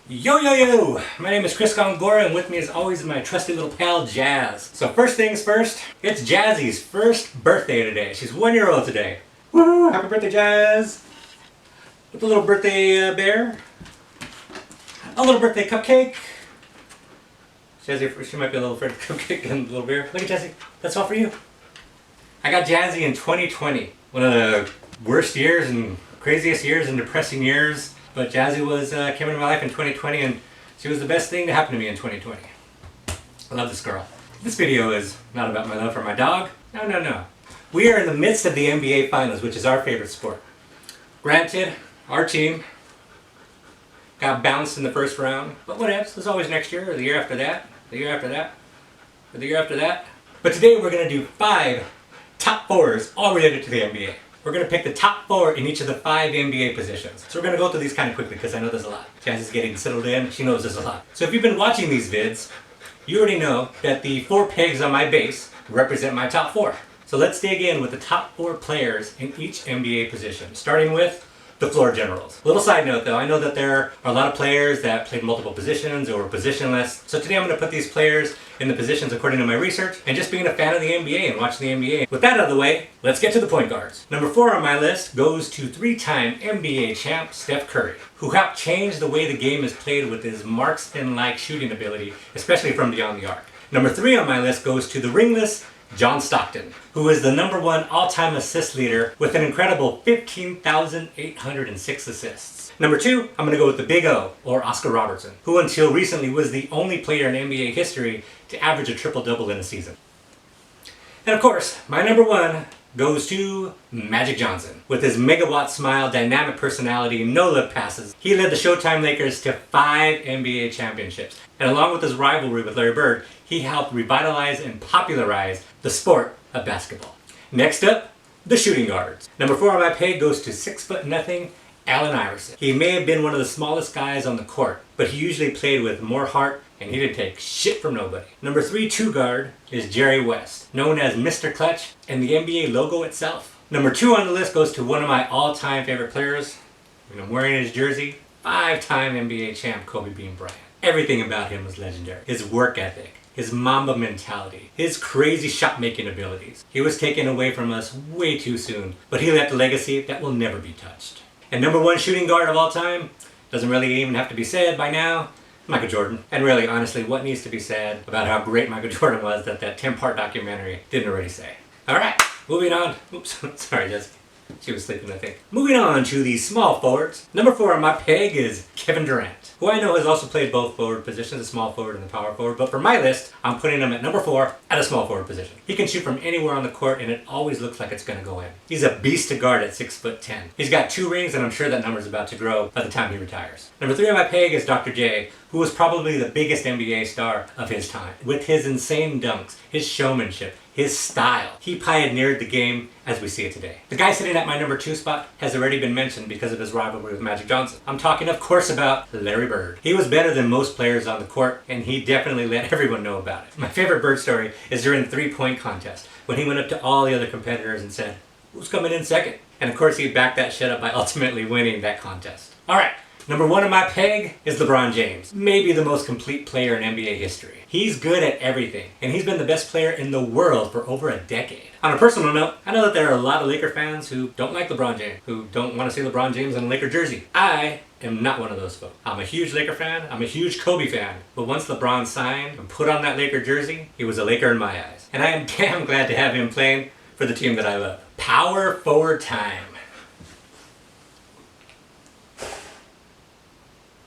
Yo yo yo! My name is Chris Gongora and with me as always my trusty little pal Jaz. So first things first, it's Jazzy's first birthday today. She's 1 year old today. Woo! Happy birthday, Jazz! With a little birthday bear. A little birthday cupcake. Jazzy, she might be a little afraid of cupcake and a little bear. Look at Jazzy, that's all for you. I got Jazzy in 2020. One of the worst years and craziest years and depressing years. But Jazzy came into my life in 2020 and she was the best thing to happen to me in 2020. I love this girl. This video is not about my love for my dog. No. We are in the midst of the NBA Finals, which is our favorite sport. Granted, our team got bounced in the first round, but whatevs, there's always next year or the year after that, the year after that, or the year after that. But today we're going to do 5 top 4s all related to the NBA. We're going to pick the top 4 in each of the 5 NBA positions. So we're going to go through these kind of quickly because I know there's a lot. Jazz is getting settled in. She knows there's a lot. So if you've been watching these vids, you already know that the 4 pegs on my base represent my top 4. So let's dig in with the top 4 players in each NBA position, starting with the floor generals. Little side note though, I know that there are a lot of players that played multiple positions or were positionless. So today I'm going to put these players in the positions according to my research and just being a fan of the NBA and watching the NBA. With that out of the way, let's get to the point guards. Number 4 on my list goes to 3-time NBA champ Steph Curry, who helped change the way the game is played with his marksman-like shooting ability, especially from beyond the arc. Number 3 on my list goes to the ringless John Stockton, who is the #1 all-time assist leader with an incredible 15,806 assists. Number 2, I'm going to go with the Big O, or Oscar Robertson, who until recently was the only player in NBA history to average a triple-double in a season. And of course, my number 1 goes to Magic Johnson. With his megawatt smile, dynamic personality, no lip passes, he led the Showtime Lakers to 5 NBA championships. And along with his rivalry with Larry Bird, he helped revitalize and popularize the sport of basketball. Next up, the shooting guards. Number 4 on my peg goes to 6'0" Allen Iverson. He may have been one of the smallest guys on the court, but he usually played with more heart and he didn't take shit from nobody. Number 3 2 guard is Jerry West, known as Mr. Clutch and the NBA logo itself. Number 2 on the list goes to one of my all-time favorite players, and I'm wearing his jersey, 5-time NBA champ Kobe Bean Bryant. Everything about him was legendary. His work ethic, his Mamba mentality, his crazy shot-making abilities. He was taken away from us way too soon, but he left a legacy that will never be touched. And number 1 shooting guard of all time, doesn't really even have to be said by now, Michael Jordan. And really, honestly, what needs to be said about how great Michael Jordan was that 10-part documentary didn't already say. Alright, moving on. Oops, sorry Jessica. She was sleeping, I think. Moving on to the small forwards. Number 4 on my peg is Kevin Durant, who I know has also played both forward positions, the small forward and the power forward, but for my list, I'm putting him at number 4 at a small forward position. He can shoot from anywhere on the court and it always looks like it's going to go in. He's a beast to guard at 6'10". He's got 2 rings and I'm sure that number's about to grow by the time he retires. Number 3 on my peg is Dr. J, who was probably the biggest NBA star of his time. With his insane dunks, his showmanship, his style, he pioneered the game as we see it today. The guy sitting at my number 2 spot has already been mentioned because of his rivalry with Magic Johnson. I'm talking, of course, about Larry Bird. He was better than most players on the court, and he definitely let everyone know about it. My favorite Bird story is during the 3-point contest, when he went up to all the other competitors and said, "Who's coming in second?" And of course, he backed that shit up by ultimately winning that contest. Alright. Number 1 on my peg is LeBron James, maybe the most complete player in NBA history. He's good at everything, and he's been the best player in the world for over a decade. On a personal note, I know that there are a lot of Laker fans who don't like LeBron James, who don't want to see LeBron James in a Laker jersey. I am not one of those folks. I'm a huge Laker fan, I'm a huge Kobe fan, but once LeBron signed and put on that Laker jersey, he was a Laker in my eyes. And I am damn glad to have him playing for the team that I love. Power forward time.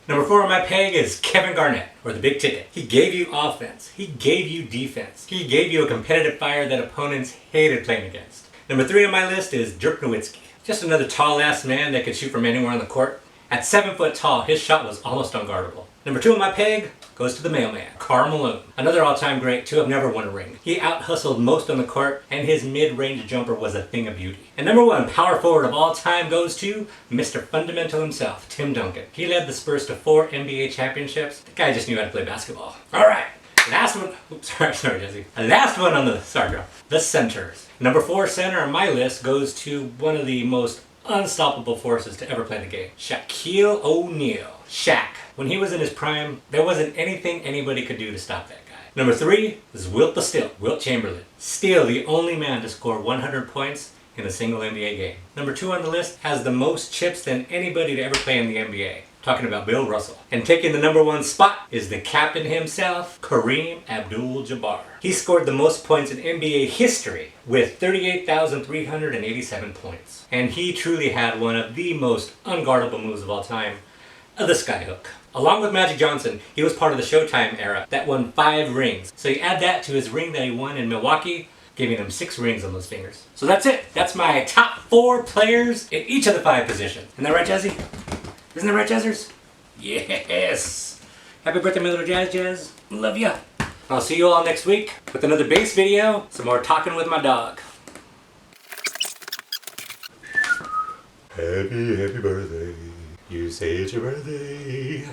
Number 4 on my peg is Kevin Garnett, or the big ticket. He gave you offense. He gave you defense. He gave you a competitive fire that opponents hated playing against. Number 3 on my list is Dirk Nowitzki. Just another tall-ass man that could shoot from anywhere on the court. At 7 foot tall, his shot was almost unguardable. Number 2 on my peg goes to the mailman, Karl Malone. Another all-time great to have never won a ring. He out-hustled most on the court, and his mid-range jumper was a thing of beauty. And number 1 power forward of all time goes to Mr. Fundamental himself, Tim Duncan. He led the Spurs to 4 NBA championships. The guy just knew how to play basketball. Alright, last one. Oops, sorry Jesse. Last one on the, sorry girl. The centers. Number 4 center on my list goes to one of the most unstoppable forces to ever play the game. Shaquille O'Neal. Shaq. When he was in his prime, there wasn't anything anybody could do to stop that guy. Number 3 is Wilt the Stilt, Wilt Chamberlain. Still the only man to score 100 points in a single NBA game. Number 2 on the list has the most chips than anybody to ever play in the NBA. Talking about Bill Russell. And taking the number 1 spot is the captain himself, Kareem Abdul-Jabbar. He scored the most points in NBA history with 38,387 points. And he truly had one of the most unguardable moves of all time, the skyhook. Along with Magic Johnson, he was part of the Showtime era that won 5 rings. So you add that to his ring that he won in Milwaukee, giving him 6 rings on those fingers. So that's it. That's my top 4 players in each of the 5 positions. Isn't that right, Jazzy? Isn't that right, Jazzers? Yes! Happy birthday, my little Jazz. Love ya. I'll see you all next week with another bass video, some more talking with my dog. Happy birthday. You say it's your birthday.